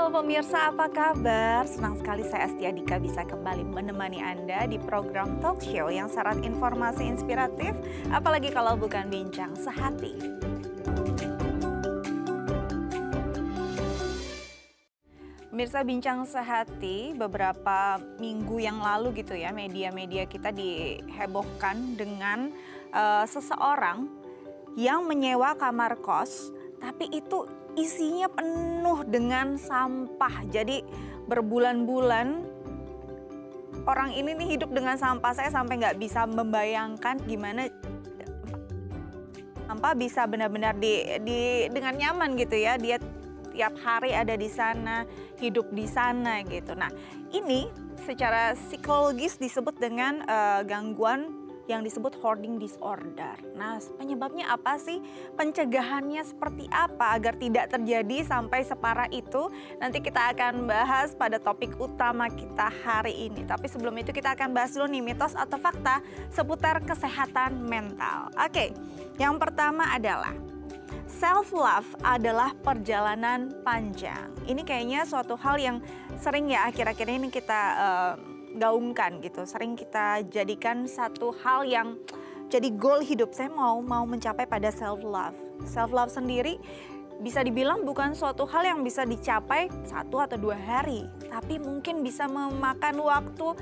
Halo pemirsa, apa kabar? Senang sekali saya Astia Dika bisa kembali menemani Anda di program talk show yang syarat informasi inspiratif, apalagi kalau bukan bincang sehati. Pemirsa, bincang sehati beberapa minggu yang lalu gitu ya, media-media kita dihebohkan dengan seseorang yang menyewa kamar kos, tapi itu isinya penuh dengan sampah. Jadi berbulan-bulan orang ini nih hidup dengan sampah. Saya sampai nggak bisa membayangkan gimana sampah bisa benar-benar dengan nyaman gitu ya. Dia tiap hari ada di sana, hidup di sana gitu. Nah, ini secara psikologis disebut dengan gangguan yang disebut hoarding disorder. Nah, penyebabnya apa sih? Pencegahannya seperti apa agar tidak terjadi sampai separah itu? Nanti kita akan bahas pada topik utama kita hari ini. Tapi sebelum itu kita akan bahas dulu nih mitos atau fakta seputar kesehatan mental. Oke, yang pertama adalah self-love adalah perjalanan panjang. Ini kayaknya suatu hal yang sering ya akhir-akhir ini kita gaungkan gitu. Sering kita jadikan satu hal yang jadi goal hidup. Saya mau mencapai pada self-love. Self-love sendiri bisa dibilang bukan suatu hal yang bisa dicapai 1 atau 2 hari. Tapi mungkin bisa memakan waktu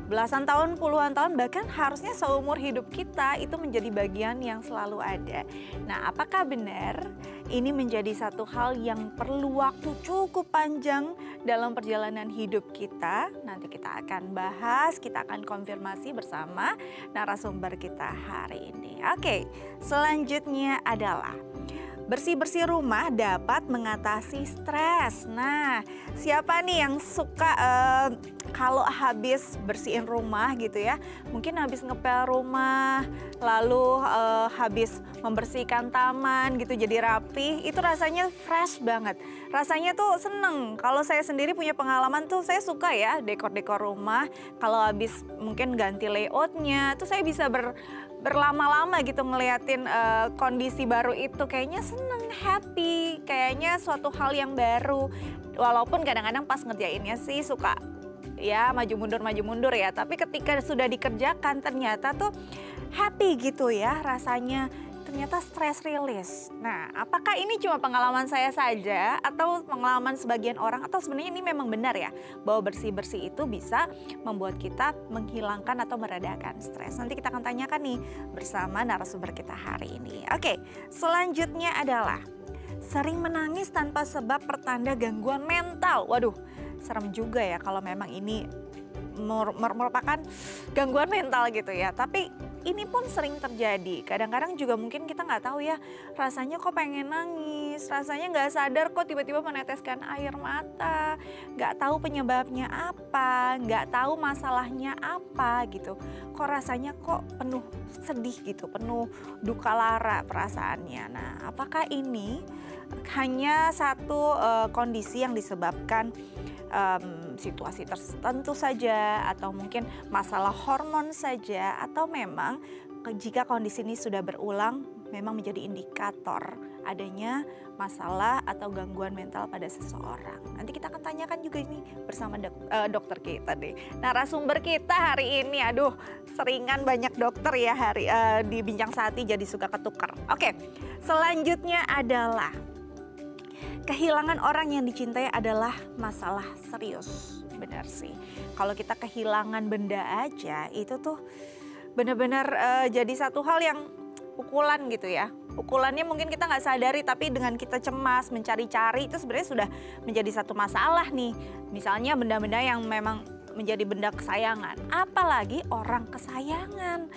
belasan tahun, puluhan tahun, bahkan harusnya seumur hidup kita itu menjadi bagian yang selalu ada. Nah, apakah benar ini menjadi satu hal yang perlu waktu cukup panjang dalam perjalanan hidup kita? Nanti kita akan bahas, kita akan konfirmasi bersama narasumber kita hari ini. Oke, selanjutnya adalah bersih-bersih rumah dapat mengatasi stres. Nah, siapa nih yang suka kalau habis bersihin rumah gitu ya, mungkin habis ngepel rumah, lalu habis membersihkan taman gitu jadi rapi, itu rasanya fresh banget. Rasanya tuh seneng. Kalau saya sendiri punya pengalaman tuh saya suka ya dekor-dekor rumah. Kalau habis mungkin ganti layoutnya, tuh saya bisa berlama-lama gitu ngeliatin kondisi baru itu. Kayaknya seneng, happy, kayaknya suatu hal yang baru. Walaupun kadang-kadang pas ngerjainnya sih suka ya maju mundur ya, tapi ketika sudah dikerjakan ternyata tuh happy gitu ya rasanya, ternyata stress release. Nah, apakah ini cuma pengalaman saya saja atau pengalaman sebagian orang, atau sebenarnya ini memang benar ya bahwa bersih-bersih itu bisa membuat kita menghilangkan atau meredakan stres? Nanti kita akan tanyakan nih bersama narasumber kita hari ini. Oke, selanjutnya adalah sering menangis tanpa sebab pertanda gangguan mental. Waduh, serem juga ya kalau memang ini merupakan gangguan mental gitu ya. Tapi ini pun sering terjadi. Kadang-kadang juga mungkin kita nggak tahu ya, rasanya kok pengen nangis, rasanya nggak sadar kok tiba-tiba meneteskan air mata, nggak tahu penyebabnya apa, nggak tahu masalahnya apa gitu. Kok rasanya kok penuh sedih gitu, penuh duka lara perasaannya. Nah, apakah ini hanya satu kondisi yang disebabkan situasi tertentu saja, atau mungkin masalah hormon saja, atau memang jika kondisi ini sudah berulang memang menjadi indikator adanya masalah atau gangguan mental pada seseorang? Nanti kita akan tanyakan juga ini bersama dokter kita deh. Narasumber kita hari ini, aduh seringan banyak dokter ya hari di Bincang Sehati jadi suka ketukar. Oke, selanjutnya adalah kehilangan orang yang dicintai adalah masalah serius. Benar sih, kalau kita kehilangan benda aja itu tuh benar-benar jadi satu hal yang pukulan gitu ya. Pukulannya mungkin kita nggak sadari, tapi dengan kita cemas mencari-cari itu sebenarnya sudah menjadi satu masalah nih. Misalnya benda-benda yang memang menjadi benda kesayangan, apalagi orang kesayangan.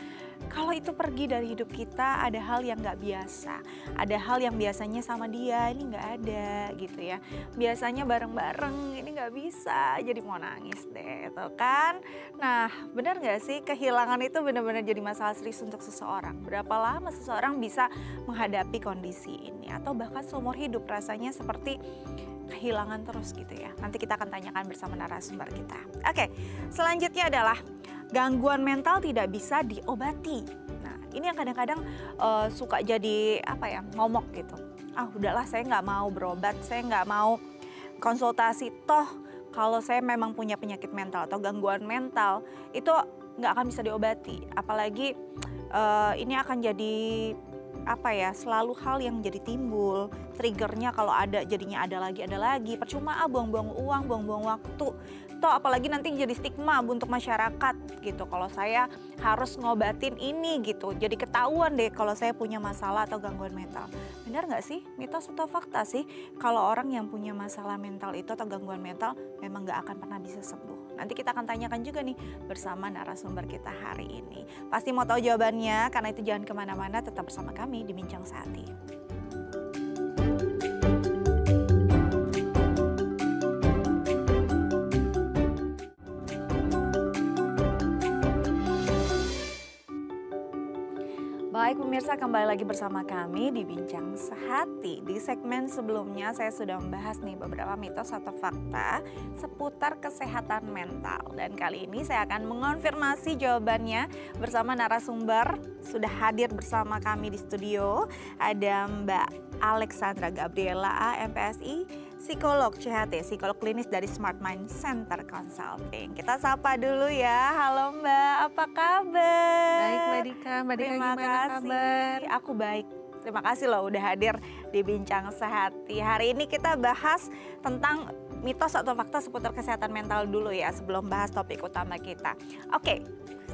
Kalau itu pergi dari hidup kita, ada hal yang nggak biasa. Ada hal yang biasanya sama dia, ini nggak ada gitu ya. Biasanya bareng-bareng, ini nggak bisa, jadi mau nangis deh, tuh kan. Nah, benar nggak sih kehilangan itu benar-benar jadi masalah serius untuk seseorang? Berapa lama seseorang bisa menghadapi kondisi ini? Atau bahkan seumur hidup rasanya seperti kehilangan terus gitu ya. Nanti kita akan tanyakan bersama narasumber kita. Oke, selanjutnya adalah gangguan mental tidak bisa diobati. Nah, ini yang kadang-kadang suka jadi apa ya, momok gitu. Ah udahlah, saya nggak mau berobat, saya nggak mau konsultasi. Toh kalau saya memang punya penyakit mental atau gangguan mental itu nggak akan bisa diobati. Apalagi ini akan jadi selalu hal yang jadi timbul, triggernya kalau ada jadinya ada lagi, percuma buang-buang uang, buang-buang waktu. Toh apalagi nanti jadi stigma untuk masyarakat gitu kalau saya harus ngobatin ini gitu. Jadi ketahuan deh kalau saya punya masalah atau gangguan mental. Benar nggak sih? Mitos atau fakta sih kalau orang yang punya masalah mental itu atau gangguan mental memang nggak akan pernah bisa sembuh? Nanti kita akan tanyakan juga nih bersama narasumber kita hari ini. Pasti mau tahu jawabannya, karena itu jangan kemana-mana, tetap bersama kami di Bincang Sehati. Baik pemirsa, kembali lagi bersama kami di Bincang Sehati. Di segmen sebelumnya saya sudah membahas nih beberapa mitos atau fakta seputar kesehatan mental. Dan kali ini saya akan mengonfirmasi jawabannya bersama narasumber. Sudah hadir bersama kami di studio, ada Mbak Alexandra Gabriela A, MPSI, psikolog CHT, psikolog klinis dari Smart Mind Center Consulting. Kita sapa dulu ya. Halo Mbak, apa kabar? Baik Mbak Dika, gimana kabar? Aku baik. Terima kasih loh udah hadir di Bincang Sehati. Hari ini kita bahas tentang mitos atau fakta seputar kesehatan mental dulu ya sebelum bahas topik utama kita. Oke,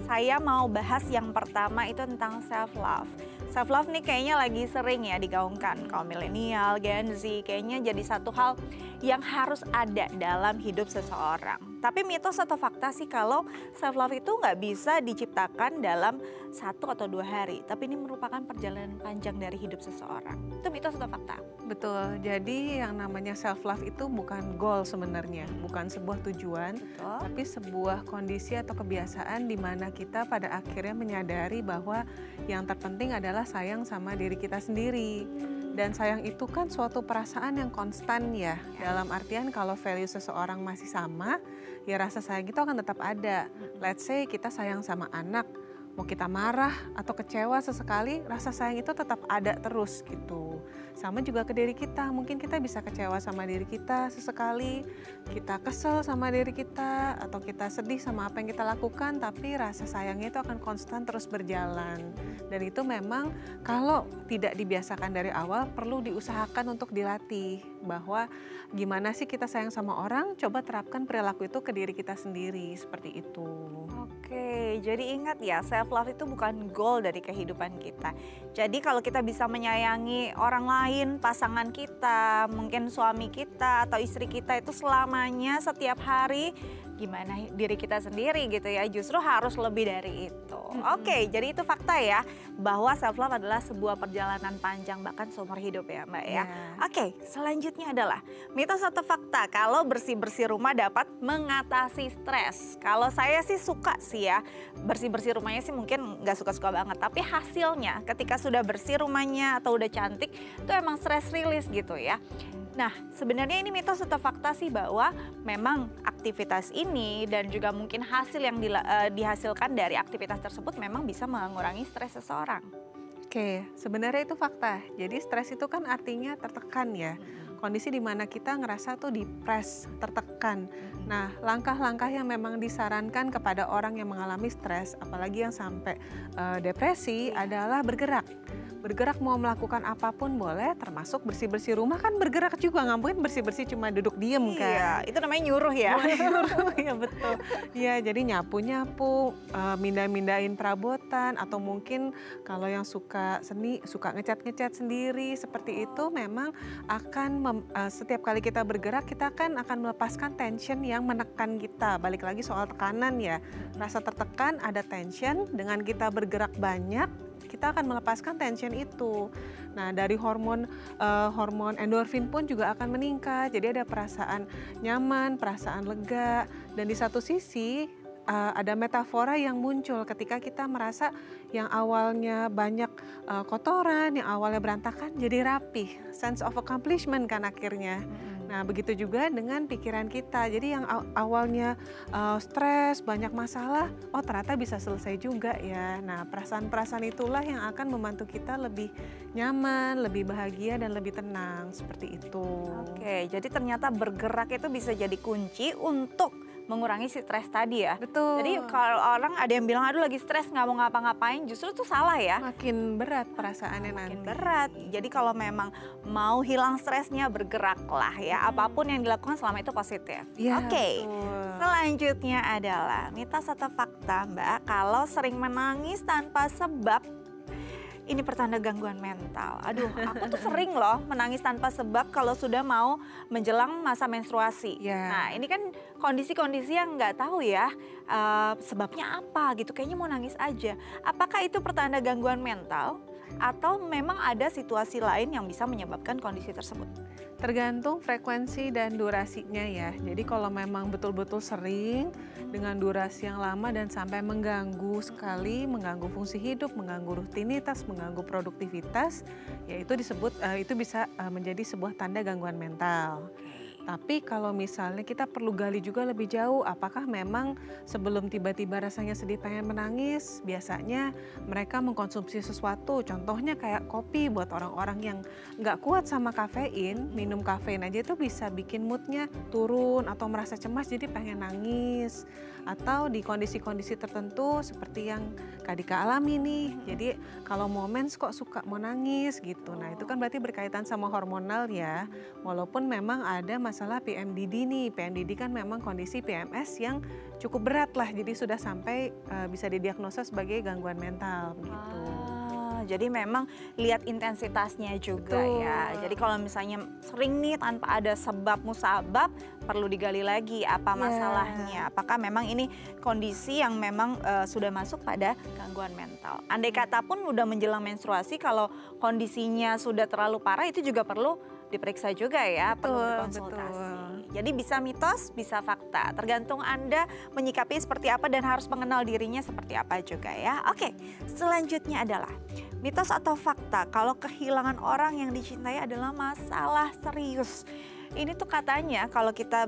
saya mau bahas yang pertama itu tentang self love. Self love nih kayaknya lagi sering ya digaungkan kaum milenial, Gen Z, kayaknya jadi satu hal yang harus ada dalam hidup seseorang. Tapi mitos atau fakta sih kalau self love itu nggak bisa diciptakan dalam 1 atau 2 hari, tapi ini merupakan perjalanan panjang dari hidup seseorang. Itu mitos atau fakta? Betul, jadi yang namanya self love itu bukan goal sebenarnya, bukan sebuah tujuan, Betul. tapi sebuah kondisi atau kebiasaan di mana kita pada akhirnya menyadari bahwa yang terpenting adalah sayang sama diri kita sendiri. Dan sayang itu kan suatu perasaan yang konstan ya. Dalam artian kalau value seseorang masih sama, ya rasa sayang itu akan tetap ada. Let's say kita sayang sama anak, mau kita marah atau kecewa sesekali, rasa sayang itu tetap ada terus gitu. Sama juga ke diri kita, mungkin kita bisa kecewa sama diri kita sesekali, kita kesel sama diri kita, atau kita sedih sama apa yang kita lakukan, tapi rasa sayangnya itu akan konstan terus berjalan. Dan itu memang kalau tidak dibiasakan dari awal, perlu diusahakan untuk dilatih. Bahwa gimana sih kita sayang sama orang, coba terapkan perilaku itu ke diri kita sendiri, seperti itu. Oke, jadi ingat ya, self love itu bukan goal dari kehidupan kita. Jadi kalau kita bisa menyayangi orang lain, pasangan kita, mungkin suami kita atau istri kita itu selamanya setiap hari, gimana diri kita sendiri gitu ya, justru harus lebih dari itu. Oke, jadi itu fakta ya, bahwa self love adalah sebuah perjalanan panjang bahkan seumur hidup ya Mbak ya. Oke, selanjutnya adalah mitos atau fakta kalau bersih-bersih rumah dapat mengatasi stres. Kalau saya sih suka sih ya, bersih-bersih rumahnya sih mungkin nggak suka-suka banget, tapi hasilnya ketika sudah bersih rumahnya atau udah cantik itu emang stress release gitu ya. Nah, sebenarnya ini mitos atau fakta sih bahwa memang aktivitas ini dan juga mungkin hasil yang dihasilkan dari aktivitas tersebut memang bisa mengurangi stres seseorang. Oke, sebenarnya itu fakta. Jadi stres itu kan artinya tertekan ya. Kondisi di mana kita ngerasa tuh depres, tertekan. Nah, langkah-langkah yang memang disarankan kepada orang yang mengalami stres, apalagi yang sampai depresi, adalah bergerak. Bergerak mau melakukan apapun boleh, termasuk bersih-bersih rumah kan bergerak juga, nggak mungkin bersih-bersih cuma duduk diem kan. Iya, itu namanya nyuruh ya. Nyuruh, ya betul. Iya, jadi nyapu-nyapu, mindah-mindahin perabotan, atau mungkin kalau yang suka seni, suka ngecat-ngecat sendiri, seperti itu memang akan setiap kali kita bergerak, kita kan akan melepaskan tension yang menekan kita. Balik lagi soal tekanan ya, rasa tertekan, ada tension, dengan kita bergerak banyak, kita akan melepaskan tension itu. Nah, dari hormon endorfin pun juga akan meningkat. Jadi ada perasaan nyaman, perasaan lega. Dan di satu sisi ada metafora yang muncul ketika kita merasa yang awalnya banyak kotoran, yang awalnya berantakan jadi rapih, sense of accomplishment kan akhirnya. Nah, begitu juga dengan pikiran kita. Jadi yang awalnya stres, banyak masalah, oh ternyata bisa selesai juga ya. Nah, perasaan-perasaan itulah yang akan membantu kita lebih nyaman, lebih bahagia, dan lebih tenang, seperti itu. Oke, jadi ternyata bergerak itu bisa jadi kunci untuk mengurangi stres tadi ya. Betul. Jadi kalau orang ada yang bilang, aduh lagi stres nggak mau ngapa-ngapain, justru itu salah ya. Makin berat perasaannya nanti. Makin berat. Jadi kalau memang mau hilang stresnya, bergeraklah ya. Apapun yang dilakukan selama itu positif. Iya, Oke. betul. Selanjutnya adalah mitos atau fakta Mbak, kalau sering menangis tanpa sebab ini pertanda gangguan mental. Aduh, aku tuh sering loh menangis tanpa sebab kalau sudah mau menjelang masa menstruasi. Ya. Nah, ini kan kondisi-kondisi yang nggak tahu ya sebabnya apa gitu. Kayaknya mau nangis aja. Apakah itu pertanda gangguan mental atau memang ada situasi lain yang bisa menyebabkan kondisi tersebut? Tergantung frekuensi dan durasinya ya. Jadi kalau memang betul-betul sering dengan durasi yang lama dan sampai mengganggu sekali, mengganggu fungsi hidup, mengganggu rutinitas, mengganggu produktivitas, ya itu bisa menjadi sebuah tanda gangguan mental. Tapi kalau misalnya kita perlu gali juga lebih jauh, apakah memang sebelum tiba-tiba rasanya sedih pengen menangis, biasanya mereka mengkonsumsi sesuatu, contohnya kayak kopi buat orang-orang yang nggak kuat sama kafein, minum kafein aja itu bisa bikin moodnya turun atau merasa cemas jadi pengen nangis. Atau di kondisi-kondisi tertentu seperti yang Kak Dika alami nih, jadi kalau momen kok suka mau nangis gitu. Nah itu kan berarti berkaitan sama hormonal ya, walaupun memang ada masalah PMDD nih. PMDD kan memang kondisi PMS yang cukup berat lah, jadi sudah sampai bisa didiagnosa sebagai gangguan mental begitu. Jadi memang lihat intensitasnya juga. Betul. Ya. Jadi kalau misalnya sering nih tanpa ada sebab musabab, perlu digali lagi apa masalahnya. Apakah memang ini kondisi yang memang sudah masuk pada gangguan mental. Andai kata pun udah menjelang menstruasi, kalau kondisinya sudah terlalu parah, itu juga perlu diperiksa juga ya, perlu dikonsultasi. Jadi bisa mitos, bisa fakta. Tergantung Anda menyikapi seperti apa dan harus mengenal dirinya seperti apa juga ya. Oke, selanjutnya adalah mitos atau fakta kalau kehilangan orang yang dicintai adalah masalah serius. Ini tuh katanya kalau kita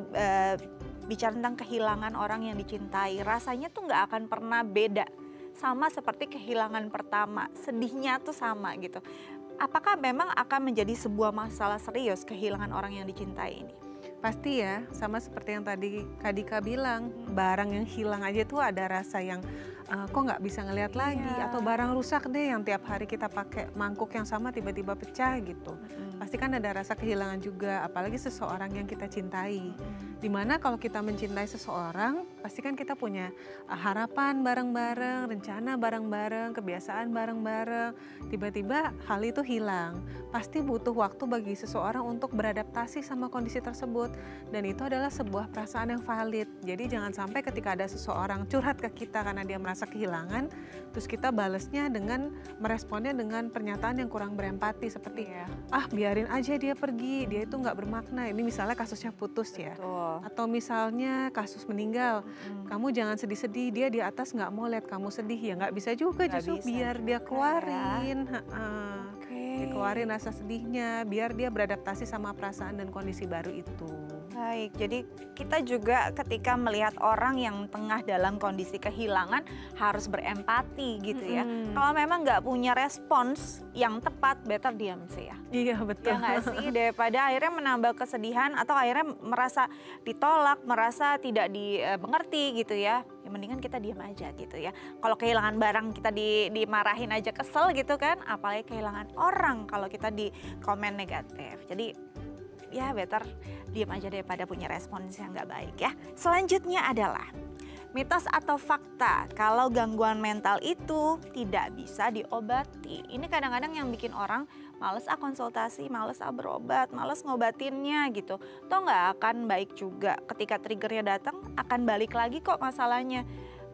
bicara tentang kehilangan orang yang dicintai, rasanya tuh nggak akan pernah beda. Sama seperti kehilangan pertama, sedihnya tuh sama gitu. Apakah memang akan menjadi sebuah masalah serius kehilangan orang yang dicintai ini? Pasti ya, sama seperti yang tadi Kak Dika bilang, barang yang hilang aja tuh ada rasa yang kok nggak bisa ngelihat lagi, atau barang rusak deh yang tiap hari kita pakai mangkuk yang sama tiba-tiba pecah gitu. Pasti kan ada rasa kehilangan juga, apalagi seseorang yang kita cintai. Dimana kalau kita mencintai seseorang, pasti kan kita punya harapan bareng-bareng, rencana bareng-bareng, kebiasaan bareng-bareng. Tiba-tiba hal itu hilang. Pasti butuh waktu bagi seseorang untuk beradaptasi sama kondisi tersebut. Dan itu adalah sebuah perasaan yang valid. Jadi jangan sampai ketika ada seseorang curhat ke kita karena dia merasa kehilangan, terus kita balesnya dengan meresponnya dengan pernyataan yang kurang berempati seperti biarin aja dia pergi, dia itu nggak bermakna. Ini misalnya kasusnya putus ya. Atau misalnya kasus meninggal, kamu jangan sedih-sedih, dia di atas nggak mau lihat kamu sedih. Ya nggak bisa juga, justru biar dia keluarin. Dikeluarin rasa sedihnya, biar dia beradaptasi sama perasaan dan kondisi baru itu. Baik, jadi kita juga ketika melihat orang yang tengah dalam kondisi kehilangan harus berempati gitu ya. Kalau memang nggak punya respons yang tepat, better diam sih ya. Iya betul. Ya nggak sih, daripada akhirnya menambah kesedihan atau akhirnya merasa ditolak, merasa tidak dimengerti gitu ya. Ya mendingan kita diam aja gitu ya. Kalau kehilangan barang kita dimarahin aja kesel gitu kan, apalagi kehilangan orang kalau kita di komen negatif. Jadi ya better diam aja daripada punya respons yang nggak baik ya. Selanjutnya adalah mitos atau fakta kalau gangguan mental itu tidak bisa diobati. Ini kadang-kadang yang bikin orang males konsultasi, males berobat, males ngobatinnya gitu. Toh nggak akan baik juga, ketika triggernya datang akan balik lagi kok masalahnya.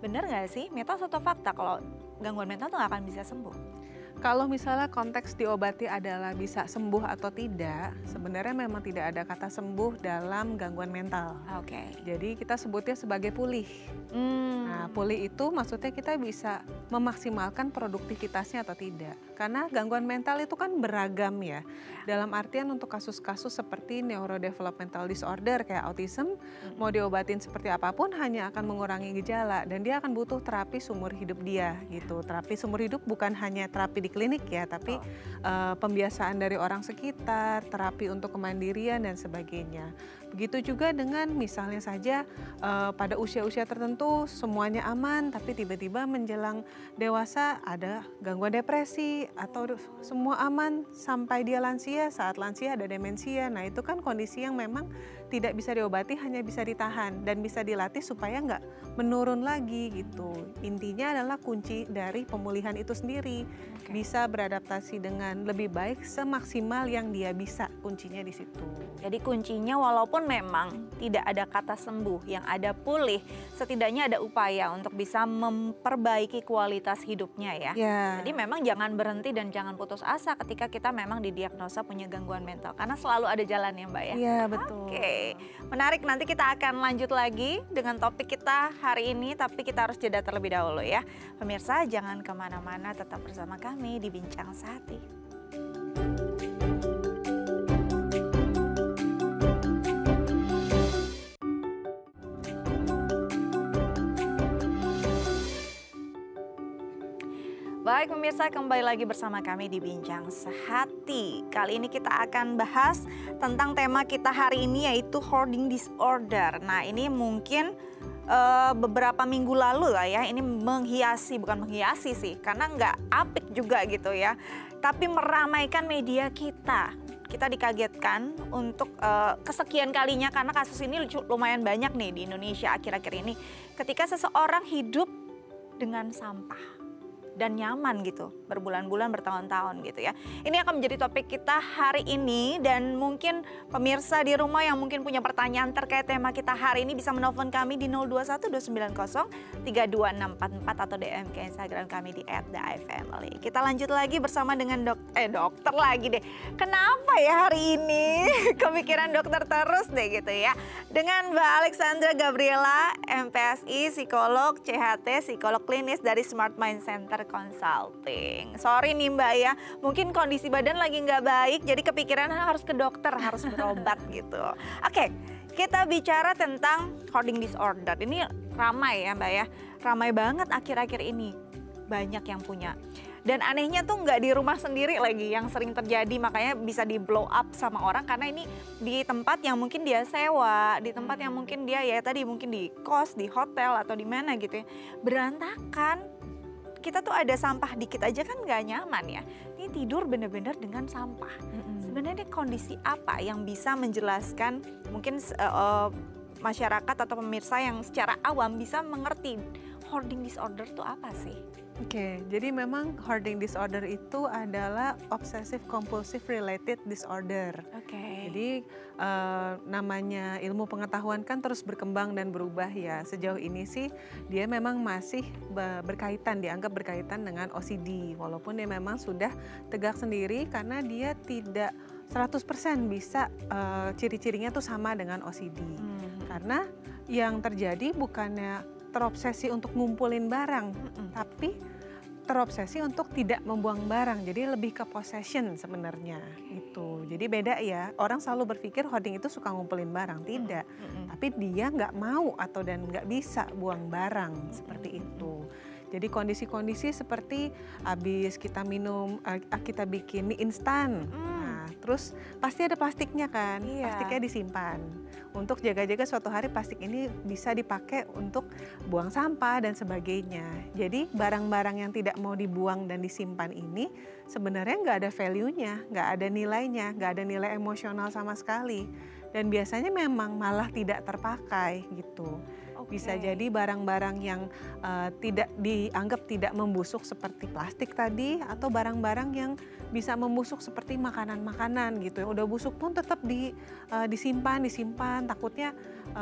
Bener nggak sih, mitos atau fakta kalau gangguan mental tuh nggak akan bisa sembuh? Kalau misalnya konteks diobati adalah bisa sembuh atau tidak, sebenarnya memang tidak ada kata sembuh dalam gangguan mental. Oke. Jadi kita sebutnya sebagai pulih. Nah, Hmm. pulih itu maksudnya kita bisa memaksimalkan produktivitasnya atau tidak. Karena gangguan mental itu kan beragam ya. Dalam artian untuk kasus-kasus seperti neurodevelopmental disorder kayak autism, mau diobatin seperti apapun hanya akan mengurangi gejala dan dia akan butuh terapi seumur hidup dia gitu. Terapi seumur hidup bukan hanya terapi di klinik ya, tapi pembiasaan dari orang sekitar, terapi untuk kemandirian dan sebagainya. Begitu juga dengan misalnya saja pada usia-usia tertentu semuanya aman, tapi tiba-tiba menjelang dewasa ada gangguan depresi atau semua aman sampai dia lansia, saat lansia ada demensia. Nah itu kan kondisi yang memang tidak bisa diobati, hanya bisa ditahan dan bisa dilatih supaya nggak menurun lagi gitu. Intinya adalah kunci dari pemulihan itu sendiri. Bisa beradaptasi dengan lebih baik semaksimal yang dia bisa, kuncinya di situ. Jadi kuncinya walaupun memang tidak ada kata sembuh, yang ada pulih, setidaknya ada upaya untuk bisa memperbaiki kualitas hidupnya ya. Ya. Jadi memang jangan berhenti dan jangan putus asa ketika kita memang didiagnosa punya gangguan mental. Karena selalu ada jalannya Mbak ya. Iya betul. Oke, menarik, nanti kita akan lanjut lagi dengan topik kita hari ini, tapi kita harus jeda terlebih dahulu ya. Pemirsa jangan kemana-mana, tetap bersama kami di Bincang Sehati. Baik pemirsa, kembali lagi bersama kami di Bincang Sehati. Kali ini kita akan bahas tentang tema kita hari ini yaitu hoarding disorder. Nah ini mungkin beberapa minggu lalu lah ya, ini menghiasi, bukan menghiasi sih, karena nggak apik juga gitu ya. Tapi meramaikan media kita. Kita dikagetkan untuk kesekian kalinya karena kasus ini lumayan banyak nih di Indonesia akhir-akhir ini. Ketika seseorang hidup dengan sampah dan nyaman gitu, berbulan-bulan, bertahun-tahun gitu ya. Ini akan menjadi topik kita hari ini dan mungkin pemirsa di rumah yang mungkin punya pertanyaan terkait tema kita hari ini bisa menelpon kami di 0212903244 atau DM ke Instagram kami di @theifamily. Kita lanjut lagi bersama dengan dokter lagi deh. Kenapa ya hari ini kepikiran dokter terus deh gitu ya. Dengan Mbak Alexandra Gabriela, MPSI, psikolog, CHT, psikolog klinis dari Smart Mind Center Consulting. Sorry nih Mbak ya, mungkin kondisi badan lagi nggak baik, jadi kepikiran harus ke dokter, harus berobat gitu. Oke, kita bicara tentang hoarding disorder. Ini ramai ya Mbak ya, ramai banget akhir-akhir ini. Banyak yang punya. Dan anehnya tuh nggak di rumah sendiri lagi yang sering terjadi, makanya bisa di blow up sama orang karena ini di tempat yang mungkin dia sewa, di tempat yang mungkin dia ya tadi mungkin di kos, di hotel atau di mana gitu ya. Berantakan. Kita tuh ada sampah dikit aja kan nggak nyaman ya. Ini tidur bener-bener dengan sampah. Sebenarnya kondisi apa yang bisa menjelaskan mungkin masyarakat atau pemirsa yang secara awam bisa mengerti hoarding disorder itu apa sih? Oke, jadi memang hoarding disorder itu adalah obsessive compulsive related disorder. Oke. Jadi namanya ilmu pengetahuan kan terus berkembang dan berubah ya. Sejauh ini sih dia memang masih berkaitan, dianggap berkaitan dengan OCD. Walaupun dia memang sudah tegak sendiri karena dia tidak 100% bisa ciri-cirinya tuh sama dengan OCD. Karena yang terjadi bukannya terobsesi untuk ngumpulin barang, tapi terobsesi untuk tidak membuang barang. Jadi lebih ke possession sebenarnya gitu. Jadi beda ya. Orang selalu berpikir hoarding itu suka ngumpulin barang, tidak. Tapi dia nggak mau atau dan nggak bisa buang barang seperti itu. Jadi kondisi-kondisi seperti habis kita minum, kita bikin mie instan. Terus pasti ada plastiknya kan, plastiknya disimpan. Untuk jaga-jaga suatu hari plastik ini bisa dipakai untuk buang sampah dan sebagainya. Jadi barang-barang yang tidak mau dibuang dan disimpan ini sebenarnya nggak ada value-nya, nggak ada nilainya, nggak ada nilai emosional sama sekali. Dan biasanya memang malah tidak terpakai gitu. Bisa Oke. jadi barang-barang yang tidak dianggap tidak membusuk seperti plastik tadi, atau barang-barang yang bisa membusuk seperti makanan-makanan gitu. Yang udah busuk pun tetap disimpan, takutnya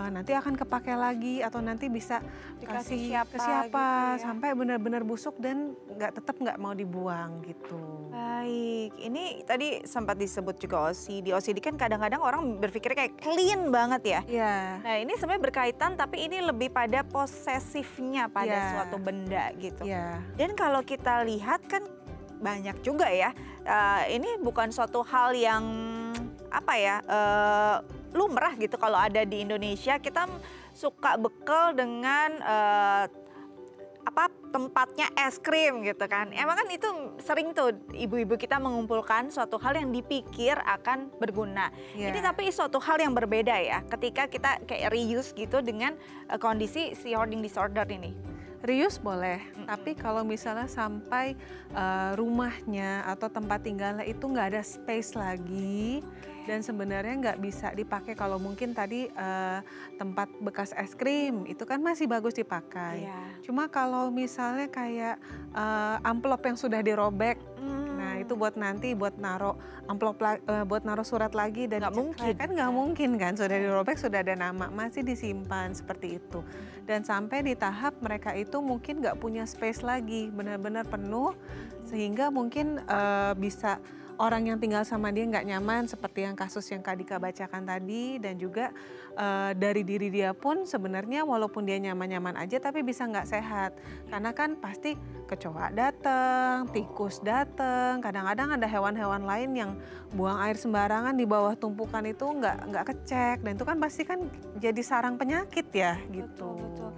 nanti akan kepakai lagi atau nanti bisa Dikasih kasih siapa ke siapa gitu ya. sampai benar-benar busuk dan tetap nggak mau dibuang gitu. Baik, ini tadi sempat disebut juga OCD. OCD kan kadang-kadang orang berpikir kayak clean banget ya. Iya, Nah ini sebenarnya berkaitan tapi ini lebih pada posesifnya pada Iya. suatu benda gitu. iya, Dan kalau kita lihat kan banyak juga ya, ini bukan suatu hal yang apa ya, lumrah gitu kalau ada di Indonesia. Kita suka bekal dengan tempatnya es krim gitu kan. Emang kan itu sering tuh ibu-ibu kita mengumpulkan suatu hal yang dipikir akan berguna. iya. Ini tapi suatu hal yang berbeda ya ketika kita kayak reuse gitu dengan kondisi si hoarding disorder ini. Reuse boleh, tapi kalau misalnya sampai rumahnya atau tempat tinggalnya itu nggak ada space lagi dan sebenarnya nggak bisa dipakai. Kalau mungkin tadi tempat bekas es krim itu kan masih bagus dipakai. Iya. Cuma kalau misalnya kayak amplop yang sudah dirobek, nah itu buat nanti buat naruh amplop buat naruh surat lagi dan Nggak mungkin. kan nggak mungkin kan, sudah dirobek sudah ada nama masih disimpan seperti itu. Dan sampai di tahap mereka itu mungkin nggak punya space lagi, benar-benar penuh sehingga mungkin bisa orang yang tinggal sama dia nggak nyaman seperti yang kasus yang Kak Dika bacakan tadi. Dan juga dari diri dia pun sebenarnya walaupun dia nyaman-nyaman aja tapi bisa nggak sehat karena kan pasti kecoa datang, tikus datang, kadang-kadang ada hewan-hewan lain yang buang air sembarangan di bawah tumpukan itu nggak kecek dan itu kan pasti kan jadi sarang penyakit ya gitu. Betul.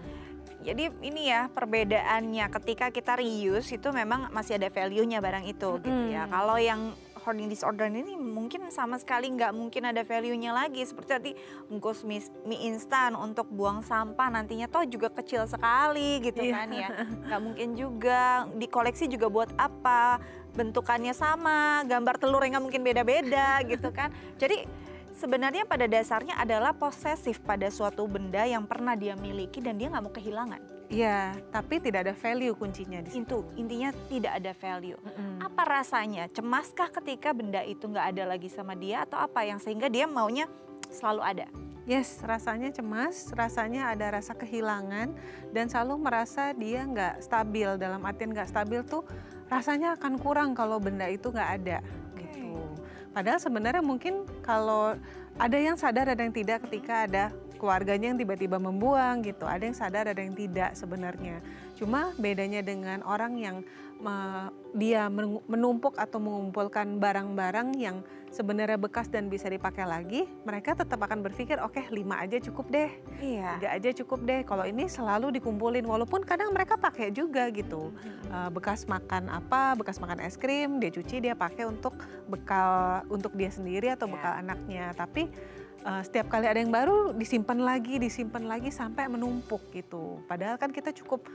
Jadi ini ya perbedaannya ketika kita reuse itu memang masih ada value-nya barang itu gitu ya. Kalau yang hoarding disorder ini mungkin sama sekali nggak mungkin ada value-nya lagi. Seperti tadi bungkus mie instan untuk buang sampah nantinya toh juga kecil sekali gitu Iya. kan ya. Nggak mungkin juga dikoleksi juga buat apa. Bentukannya sama, gambar telurnya nggak mungkin beda-beda gitu kan. Jadi sebenarnya pada dasarnya adalah posesif pada suatu benda yang pernah dia miliki dan dia nggak mau kehilangan. Iya, tapi tidak ada value kuncinya di situ. Itu intinya tidak ada value. Mm-mm. Apa rasanya? Cemaskah ketika benda itu nggak ada lagi sama dia atau apa yang sehingga dia maunya selalu ada? Yes, rasanya cemas, rasanya ada rasa kehilangan dan selalu merasa dia nggak stabil. Dalam artian nggak stabil tuh rasanya akan kurang kalau benda itu nggak ada gitu. Padahal sebenarnya mungkin kalau ada yang sadar ada yang tidak ketika ada keluarganya yang tiba-tiba membuang gitu. Ada yang sadar ada yang tidak sebenarnya. Cuma bedanya dengan orang yang dia menumpuk atau mengumpulkan barang-barang yang sebenarnya bekas dan bisa dipakai lagi, mereka tetap akan berpikir oke 5 aja cukup deh, Iya. 3 aja cukup deh. Kalau ini selalu dikumpulin walaupun kadang mereka pakai juga gitu. Bekas makan bekas makan es krim, dia cuci dia pakai untuk bekal untuk dia sendiri atau Ya. bekal anaknya. Tapi setiap kali ada yang baru disimpan lagi sampai menumpuk gitu. Padahal kan kita cukup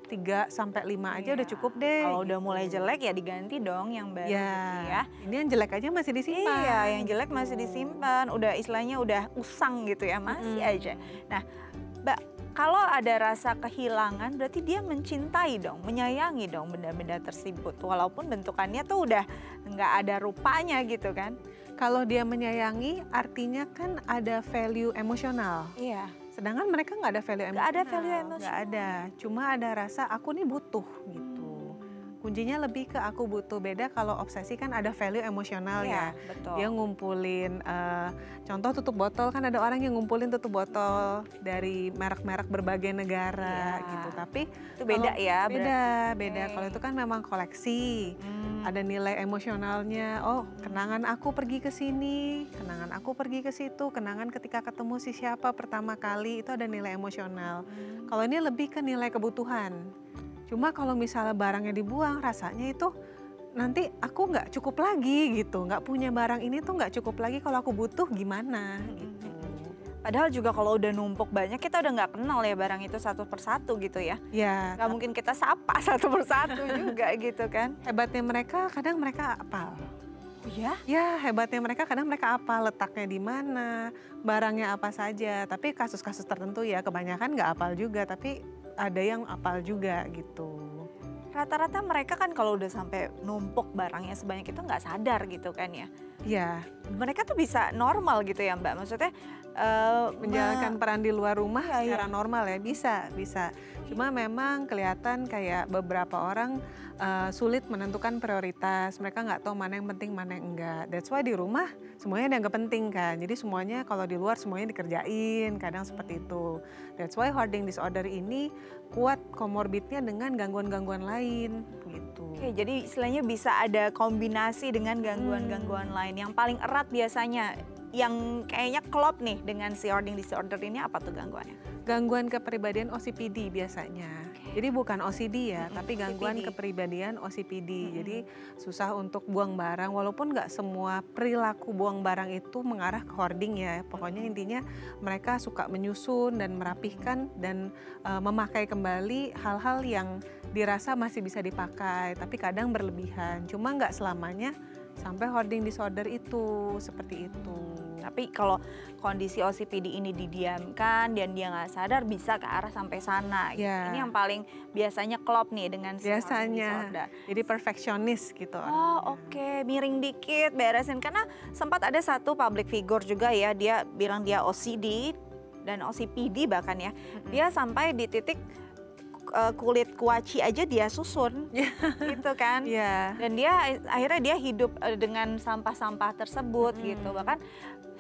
3 sampai 5 aja udah cukup deh. Kalau udah gitu. mulai jelek ya diganti dong yang baru Ya, gitu ya. ini yang jelek aja masih disimpan. Iya, yang jelek masih gitu. disimpan, udah istilahnya udah usang gitu ya, masih Mm-mm. aja. Nah, Mbak, kalau ada rasa kehilangan berarti dia mencintai dong, menyayangi dong benda-benda tersebut. Walaupun bentukannya tuh udah nggak ada rupanya gitu kan. Kalau dia menyayangi artinya kan ada value emosional. Iya. Sedangkan mereka nggak ada value emosional. Nggak ada value emosional. Nggak ada. Cuma ada rasa aku nih butuh gitu. Kuncinya lebih ke aku butuh. Beda kalau obsesi kan ada value emosional ya. Betul. Dia ngumpulin contoh tutup botol, kan ada orang yang ngumpulin tutup botol dari merek-merek berbagai negara Iya. gitu. Tapi Itu beda kalau- ya. beda. Oke. Kalau itu kan memang koleksi. Ada nilai emosionalnya. Oh, kenangan aku pergi ke sini, kenangan aku pergi ke situ, kenangan ketika ketemu si siapa pertama kali, itu ada nilai emosional. Kalau ini lebih ke nilai kebutuhan. Cuma kalau misalnya barangnya dibuang, rasanya itu nanti aku nggak cukup lagi gitu, nggak punya barang ini tuh nggak cukup lagi, kalau aku butuh gimana gitu. Padahal juga kalau udah numpuk banyak kita udah nggak kenal ya barang itu satu persatu gitu ya. Ya, Nggak mungkin kita sapa satu persatu juga gitu kan. hebatnya mereka kadang mereka apal. ya? Ya, hebatnya mereka kadang mereka apa, letaknya di mana, barangnya apa saja. Tapi kasus-kasus tertentu ya kebanyakan nggak apal juga, tapi ada yang apal juga gitu. Rata-rata mereka kan kalau udah sampai numpuk barangnya sebanyak itu nggak sadar gitu kan ya. Ya, Mereka tuh bisa normal gitu ya Mbak, maksudnya menjalankan peran di luar rumah Iya, iya. secara normal ya, bisa. Cuma memang kelihatan kayak beberapa orang sulit menentukan prioritas. Mereka nggak tahu mana yang penting, mana yang enggak. That's why di rumah semuanya dianggap penting kan. Jadi semuanya kalau di luar semuanya dikerjain, kadang seperti itu. That's why hoarding disorder ini kuat komorbidnya dengan gangguan-gangguan lain gitu. Oke, jadi istilahnya bisa ada kombinasi dengan gangguan-gangguan lain. Yang paling erat biasanya yang kayaknya klop nih dengan si hoarding disorder ini apa tuh gangguannya? Gangguan kepribadian OCPD biasanya. Jadi bukan OCD ya, tapi gangguan OCPD. kepribadian OCPD. Jadi susah untuk buang barang, walaupun nggak semua perilaku buang barang itu mengarah ke hoarding ya. Pokoknya intinya mereka suka menyusun dan merapihkan dan memakai kembali hal-hal yang dirasa masih bisa dipakai, tapi kadang berlebihan. Cuma nggak selamanya sampai hoarding disorder itu, seperti itu. Tapi kalau kondisi OCPD ini didiamkan dan dia nggak sadar bisa ke arah sampai sana. Gitu. Ya. Ini yang paling biasanya klop nih dengan si hoarding Biasanya, disorder. jadi perfeksionis gitu. Oh oke, miring dikit, beresin. Karena sempat ada satu public figure juga ya, dia bilang dia OCD dan OCPD bahkan ya. Dia sampai di titik kulit kuaci aja dia susun, gitu kan. Iya. Dan dia akhirnya dia hidup dengan sampah-sampah tersebut gitu. Bahkan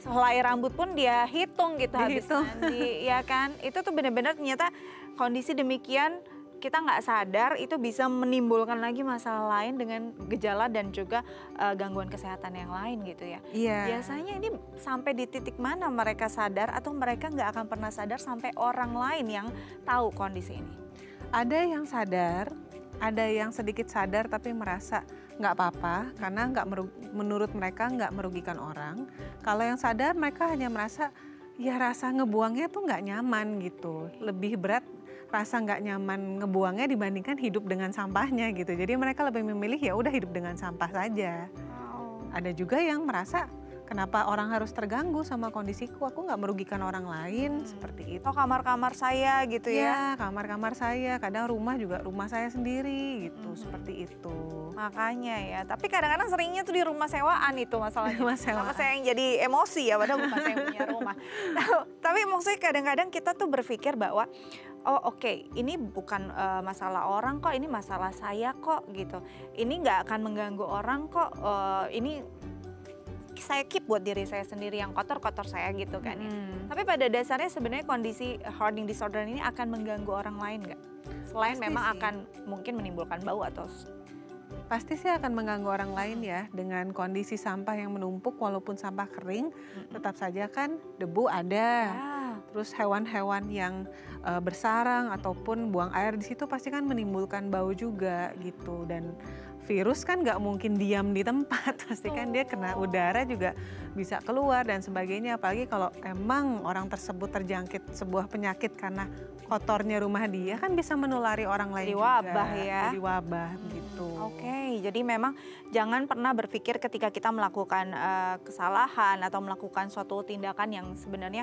helai rambut pun dia hitung gitu habis Dihitung. mandi, ya kan. Itu tuh benar-benar ternyata kondisi demikian kita nggak sadar itu bisa menimbulkan lagi masalah lain dengan gejala dan juga gangguan kesehatan yang lain gitu ya. Iya. Biasanya ini sampai di titik mana mereka sadar atau mereka nggak akan pernah sadar sampai orang lain yang tahu kondisi ini? Ada yang sadar, ada yang sedikit sadar tapi merasa nggak apa-apa karena menurut mereka nggak merugikan orang. Kalau yang sadar mereka hanya merasa ya rasa ngebuangnya tuh nggak nyaman gitu. Lebih berat rasa nggak nyaman ngebuangnya dibandingkan hidup dengan sampahnya gitu. Jadi mereka lebih memilih ya udah hidup dengan sampah saja. Ada juga yang merasa kenapa orang harus terganggu sama kondisiku, aku nggak merugikan orang lain, seperti itu. Oh kamar-kamar saya gitu ya? Ya, kamar-kamar saya, kadang rumah juga rumah saya sendiri gitu, seperti itu. Makanya ya, tapi kadang-kadang seringnya tuh di rumah sewaan itu masalahnya. Rumah sewaan. Kenapa saya yang jadi emosi ya, padahal bukan saya yang punya rumah. Tapi maksudnya kadang-kadang kita tuh berpikir bahwa, oh oke, ini bukan masalah orang kok, ini masalah saya kok gitu. Ini nggak akan mengganggu orang kok, ini saya keep buat diri saya sendiri yang kotor-kotor saya gitu kan ya. Tapi pada dasarnya sebenarnya kondisi hoarding disorder ini akan mengganggu orang lain nggak? Selain Pasti memang sih. akan mungkin menimbulkan bau atau Pasti sih akan mengganggu orang lain ya, dengan kondisi sampah yang menumpuk walaupun sampah kering, tetap saja kan debu ada. Terus hewan-hewan yang bersarang ataupun buang air di situ pasti kan menimbulkan bau juga gitu. Dan virus kan nggak mungkin diam di tempat, pasti kan dia kena udara juga bisa keluar dan sebagainya. Apalagi kalau emang orang tersebut terjangkit sebuah penyakit karena kotornya rumah dia kan bisa menulari orang lain Jadi juga. wabah ya. Jadi wabah gitu. Oke, jadi memang jangan pernah berpikir ketika kita melakukan kesalahan atau melakukan suatu tindakan yang sebenarnya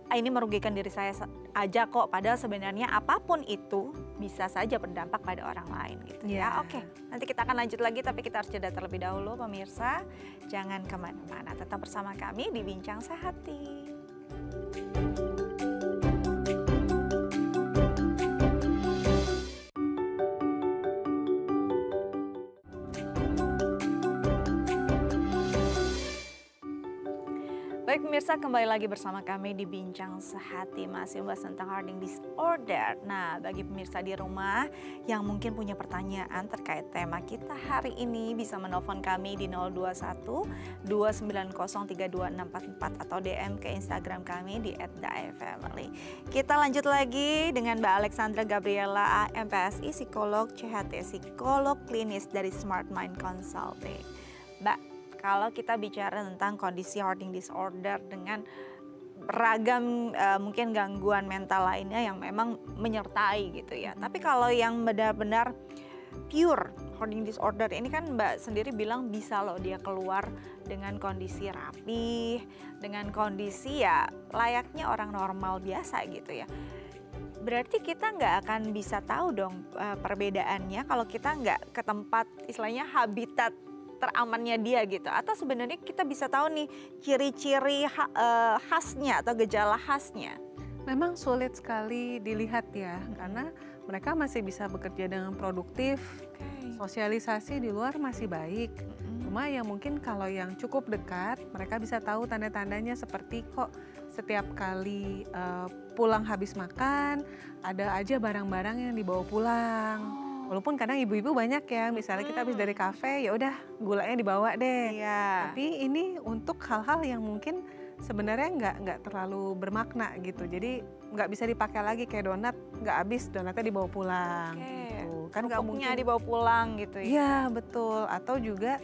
ini merugikan diri saya aja kok. Padahal sebenarnya apapun itu bisa saja berdampak pada orang lain gitu ya. Iya. Oke, nanti kita akan lanjut lagi tapi kita harus jeda terlebih dahulu pemirsa. Jangan kemana-mana, tetap bersama kami di Bincang Sehati. Baik pemirsa, kembali lagi bersama kami di Bincang Sehati, masih membahas tentang hoarding disorder. Nah, bagi pemirsa di rumah yang mungkin punya pertanyaan terkait tema kita hari ini bisa menelpon kami di 021 290 32644 atau DM ke Instagram kami di @daefamily. Kita lanjut lagi dengan Mbak Alexandra Gabriela, MPSI, psikolog CHT, psikolog klinis dari Smart Mind Consulting. Mbak, kalau kita bicara tentang kondisi hoarding disorder dengan beragam mungkin gangguan mental lainnya yang memang menyertai gitu ya. Tapi kalau yang benar-benar pure hoarding disorder ini kan Mbak sendiri bilang bisa loh dia keluar dengan kondisi rapi, dengan kondisi ya layaknya orang normal biasa gitu ya. Berarti kita nggak akan bisa tahu dong perbedaannya kalau kita nggak ke tempat istilahnya habitat teramannya dia gitu. Atau sebenarnya kita bisa tahu nih ciri-ciri khasnya atau gejala khasnya. Memang sulit sekali dilihat ya, karena mereka masih bisa bekerja dengan produktif, sosialisasi di luar masih baik. Cuma ya mungkin kalau yang cukup dekat, mereka bisa tahu tanda-tandanya seperti kok setiap kali pulang habis makan, ada aja barang-barang yang dibawa pulang. Walaupun kadang ibu-ibu banyak ya, misalnya kita habis dari kafe, ya udah gulanya dibawa deh. Iya. Tapi ini untuk hal-hal yang mungkin sebenarnya nggak terlalu bermakna gitu. Jadi nggak bisa dipakai lagi kayak donat, nggak habis donatnya dibawa pulang gitu. Kan nggak mungkin dibawa pulang gitu ya. Iya betul. Atau juga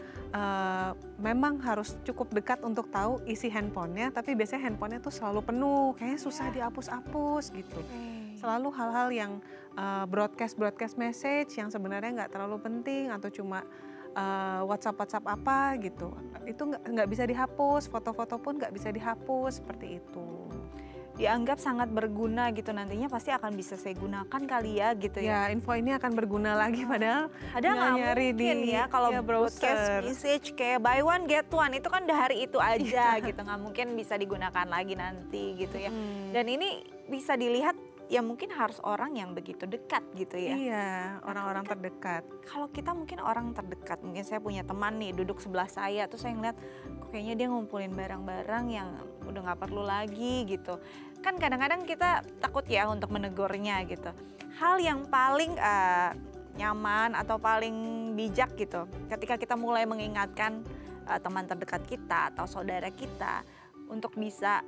memang harus cukup dekat untuk tahu isi handphonenya. Tapi biasanya handphonenya tuh selalu penuh, kayaknya susah dihapus-hapus gitu. Selalu hal-hal yang broadcast message yang sebenarnya nggak terlalu penting atau cuma WhatsApp apa gitu, itu nggak bisa dihapus, foto-foto pun nggak bisa dihapus, seperti itu. Dianggap sangat berguna gitu, nantinya pasti akan bisa saya gunakan kali ya gitu ya. Ya info ini akan berguna lagi padahal nggak nyari mungkin di ya kalau browser message kayak buy one get one itu kan hari itu aja gitu, nggak mungkin bisa digunakan lagi nanti gitu ya. Dan ini bisa dilihat ya mungkin harus orang yang begitu dekat gitu ya. Iya, orang-orang terdekat. Kalau kita mungkin orang terdekat, mungkin saya punya teman nih duduk sebelah saya, terus saya ngeliat kok kayaknya dia ngumpulin barang-barang yang udah nggak perlu lagi gitu. Kan kadang-kadang kita takut ya untuk menegurnya gitu. Hal yang paling nyaman atau paling bijak gitu, ketika kita mulai mengingatkan teman terdekat kita atau saudara kita untuk bisa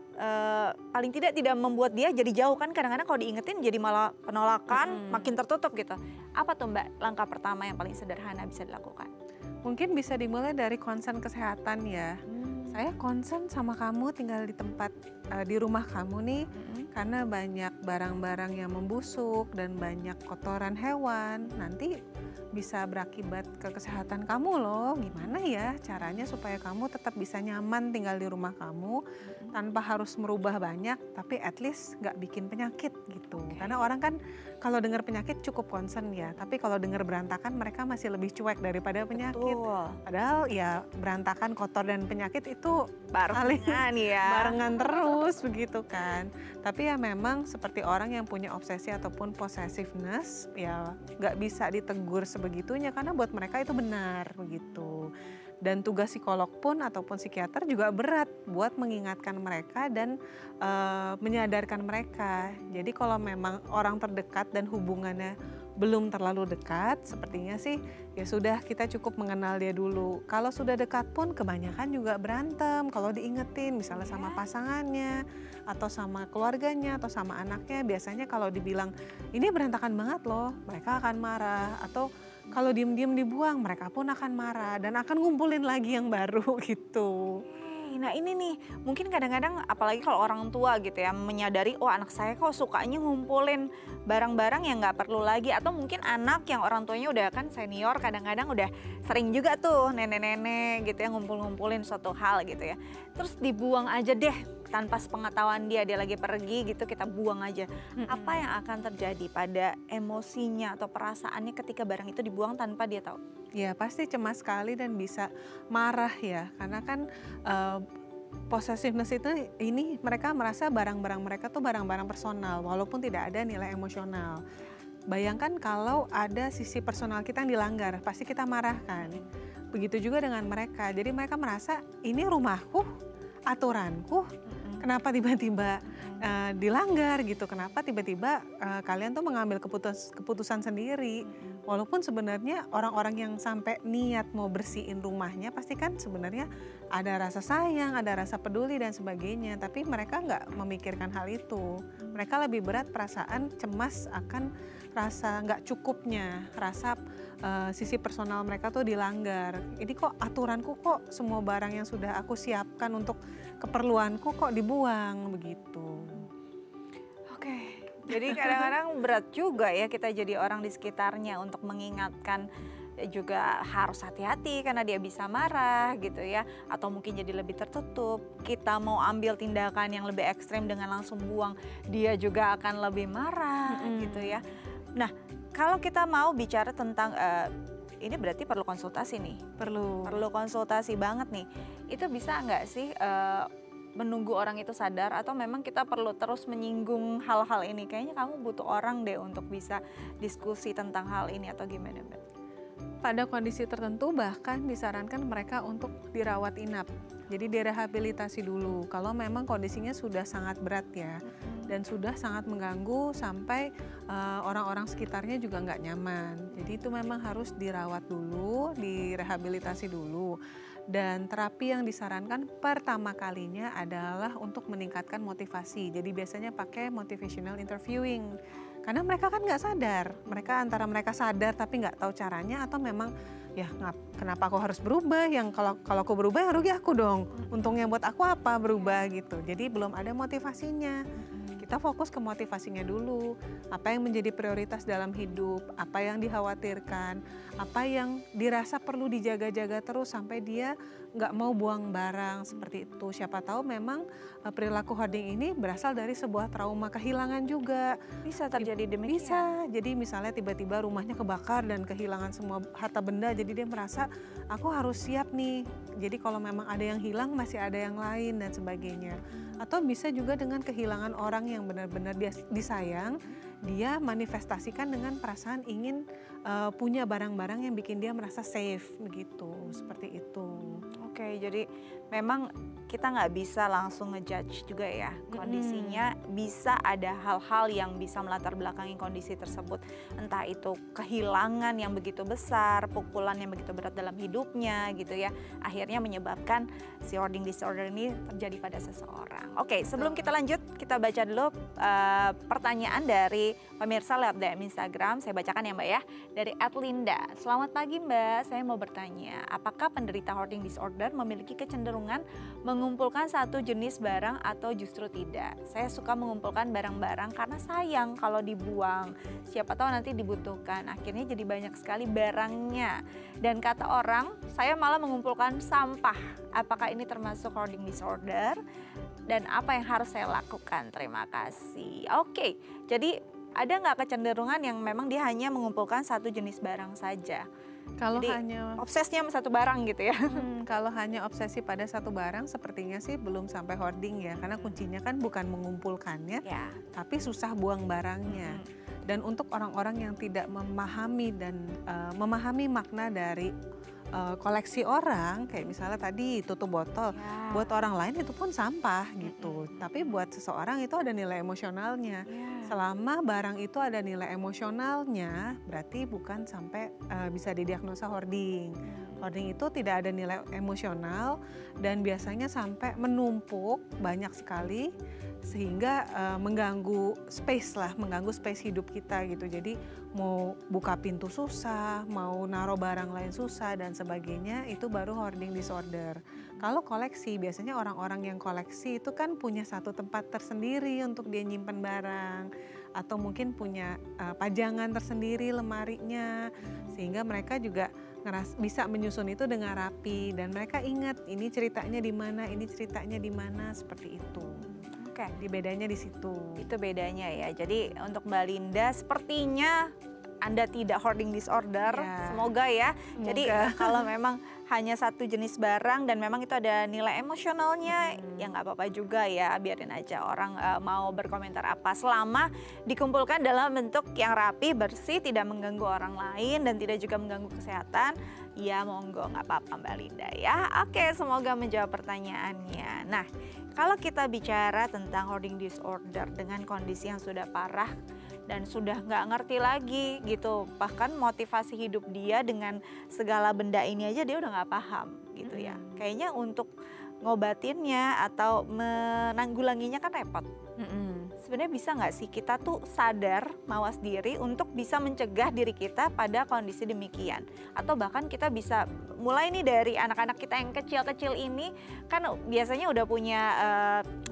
paling tidak membuat dia jadi jauh. Kan kadang-kadang kalau diingetin jadi malah penolakan, makin tertutup gitu. Apa tuh Mbak langkah pertama yang paling sederhana bisa dilakukan? Mungkin bisa dimulai dari concern kesehatan ya. Saya concern sama kamu tinggal di tempat di rumah kamu nih, karena banyak barang-barang yang membusuk dan banyak kotoran hewan. Nanti bisa berakibat ke kesehatan kamu loh. Gimana ya caranya supaya kamu tetap bisa nyaman tinggal di rumah kamu tanpa harus merubah banyak, tapi at least nggak bikin penyakit gitu. Karena orang kan kalau dengar penyakit cukup concern ya, tapi kalau dengar berantakan mereka masih lebih cuek daripada penyakit. Padahal ya berantakan, kotor dan penyakit itu barengan ya. Barengan terus begitu kan. Tapi ya memang seperti orang yang punya obsesi ataupun possessiveness ya nggak bisa ditegur sebegitunya karena buat mereka itu benar begitu. Dan tugas psikolog pun ataupun psikiater juga berat buat mengingatkan mereka dan menyadarkan mereka. Jadi kalau memang orang terdekat dan hubungannya belum terlalu dekat, sepertinya sih ya sudah kita cukup mengenal dia dulu. Kalau sudah dekat pun kebanyakan juga berantem kalau diingetin misalnya sama pasangannya atau sama keluarganya atau sama anaknya. Biasanya kalau dibilang ini berantakan banget loh, mereka akan marah. Atau kalau diem-diem dibuang, mereka pun akan marah dan akan ngumpulin lagi yang baru gitu. Nah ini nih, mungkin kadang-kadang apalagi kalau orang tua gitu ya menyadari, oh anak saya kok sukanya ngumpulin barang-barang yang nggak perlu lagi. Atau mungkin anak yang orang tuanya udah kan senior, kadang-kadang udah sering juga tuh nenek-nenek gitu ya ngumpul-ngumpulin suatu hal gitu ya. Terus dibuang aja deh tanpa sepengetahuan dia lagi pergi gitu, kita buang aja. Apa yang akan terjadi pada emosinya atau perasaannya ketika barang itu dibuang tanpa dia tahu? Ya pasti cemas sekali dan bisa marah ya, karena kan possessiveness itu ini mereka merasa barang-barang mereka tuh barang-barang personal walaupun tidak ada nilai emosional. Bayangkan kalau ada sisi personal kita yang dilanggar, pasti kita marah kan. Begitu juga dengan mereka, jadi mereka merasa ini rumahku, aturanku, kenapa tiba-tiba dilanggar gitu, kenapa tiba-tiba kalian tuh mengambil keputusan sendiri. Walaupun sebenarnya orang-orang yang sampai niat mau bersihin rumahnya pasti kan sebenarnya ada rasa sayang, ada rasa peduli dan sebagainya. Tapi mereka nggak memikirkan hal itu. Mereka lebih berat perasaan cemas akan rasa nggak cukupnya, rasa sisi personal mereka tuh dilanggar. Ini kok aturanku kok semua barang yang sudah aku siapkan untuk keperluanku kok dibuang begitu. Oke. Jadi kadang-kadang berat juga ya kita jadi orang di sekitarnya untuk mengingatkan juga harus hati-hati karena dia bisa marah gitu ya, atau mungkin jadi lebih tertutup. Kita mau ambil tindakan yang lebih ekstrem dengan langsung buang, dia juga akan lebih marah gitu ya. Nah, kalau kita mau bicara tentang ini berarti perlu konsultasi nih. Perlu konsultasi banget nih. Itu bisa nggak sih menunggu orang itu sadar, atau memang kita perlu terus menyinggung hal-hal ini? Kayaknya kamu butuh orang deh untuk bisa diskusi tentang hal ini, atau gimana Mbak? Pada kondisi tertentu bahkan disarankan mereka untuk dirawat inap. Jadi direhabilitasi dulu kalau memang kondisinya sudah sangat berat ya, dan sudah sangat mengganggu sampai orang-orang sekitarnya juga nggak nyaman. Jadi itu memang harus dirawat dulu, direhabilitasi dulu. Dan terapi yang disarankan pertama kalinya adalah untuk meningkatkan motivasi. Jadi biasanya pakai motivational interviewing. Karena mereka kan nggak sadar, antara mereka sadar tapi nggak tahu caranya, atau memang ya kenapa aku harus berubah, yang kalau aku berubah yang rugi aku dong, untungnya buat aku apa berubah gitu. Jadi belum ada motivasinya. Kita fokus ke motivasinya dulu, apa yang menjadi prioritas dalam hidup, apa yang dikhawatirkan, apa yang dirasa perlu dijaga-jaga terus sampai dia nggak mau buang barang seperti itu. Siapa tahu memang perilaku hoarding ini berasal dari sebuah trauma kehilangan juga. Bisa terjadi demikian? Bisa, jadi misalnya tiba-tiba rumahnya kebakar dan kehilangan semua harta benda, jadi dia merasa aku harus siap nih. Jadi kalau memang ada yang hilang masih ada yang lain dan sebagainya. Atau bisa juga dengan kehilangan orang yang benar-benar dia disayang, dia manifestasikan dengan perasaan ingin punya barang-barang yang bikin dia merasa safe begitu, seperti itu. Oke, jadi memang kita nggak bisa langsung ngejudge juga ya kondisinya. Bisa ada hal-hal yang bisa melatar belakangi kondisi tersebut, entah itu kehilangan yang begitu besar, pukulan yang begitu berat dalam hidupnya gitu ya, akhirnya menyebabkan si hoarding disorder ini terjadi pada seseorang. Oke, sebelum kita lanjut, kita baca dulu pertanyaan dari pemirsa lewat DM Instagram. Saya bacakan ya Mbak ya, dari @Linda. Selamat pagi Mbak, saya mau bertanya, apakah penderita hoarding disorder memiliki kecenderungan mengumpulkan satu jenis barang atau justru tidak? Saya suka mengumpulkan barang-barang karena sayang kalau dibuang, siapa tahu nanti dibutuhkan, akhirnya jadi banyak sekali barangnya. Dan kata orang, saya malah mengumpulkan sampah. Apakah ini termasuk hoarding disorder? Dan apa yang harus saya lakukan? Terima kasih. Oke, jadi ada nggak kecenderungan yang memang dia hanya mengumpulkan satu jenis barang saja? Kalau Jadi, hanya obsesnya sama satu barang gitu ya? kalau hanya obsesi pada satu barang sepertinya sih belum sampai hoarding ya, karena kuncinya kan bukan mengumpulkannya, Ya. tapi susah buang barangnya. Dan untuk orang-orang yang tidak memahami dan memahami makna dari koleksi orang, kayak misalnya tadi tutup botol, Ya. buat orang lain itu pun sampah gitu, tapi buat seseorang itu ada nilai emosionalnya. Ya. Selama barang itu ada nilai emosionalnya, berarti bukan sampai bisa didiagnosa hoarding. Hoarding itu tidak ada nilai emosional dan biasanya sampai menumpuk banyak sekali, sehingga mengganggu space hidup kita gitu. Jadi mau buka pintu susah, mau naruh barang lain susah dan sebagainya, itu baru hoarding disorder. Kalau koleksi, biasanya orang-orang yang koleksi itu kan punya satu tempat tersendiri untuk dia nyimpen barang, atau mungkin punya pajangan tersendiri lemarinya, sehingga mereka juga bisa menyusun itu dengan rapi dan mereka ingat ini ceritanya di mana, ini ceritanya di mana, seperti itu. Oke, Di bedanya di situ. itu bedanya ya. Jadi untuk Mbak Linda, sepertinya Anda tidak hoarding disorder, Ya. semoga ya. Semoga. Jadi kalau memang hanya satu jenis barang dan memang itu ada nilai emosionalnya, ya nggak apa-apa juga ya, biarin aja orang mau berkomentar apa. Selama dikumpulkan dalam bentuk yang rapi, bersih, tidak mengganggu orang lain dan tidak juga mengganggu kesehatan, ya monggo, nggak apa-apa Mbak Linda ya. Oke, semoga menjawab pertanyaannya. Nah, kalau kita bicara tentang hoarding disorder dengan kondisi yang sudah parah dan sudah nggak ngerti lagi gitu, bahkan motivasi hidup dia dengan segala benda ini aja dia udah nggak paham gitu ya. Kayaknya untuk ngobatinnya atau menanggulanginya kan repot. sebenarnya bisa nggak sih kita tuh sadar, mawas diri untuk bisa mencegah diri kita pada kondisi demikian? Atau bahkan kita bisa mulai nih dari anak-anak kita yang kecil-kecil ini, kan biasanya udah punya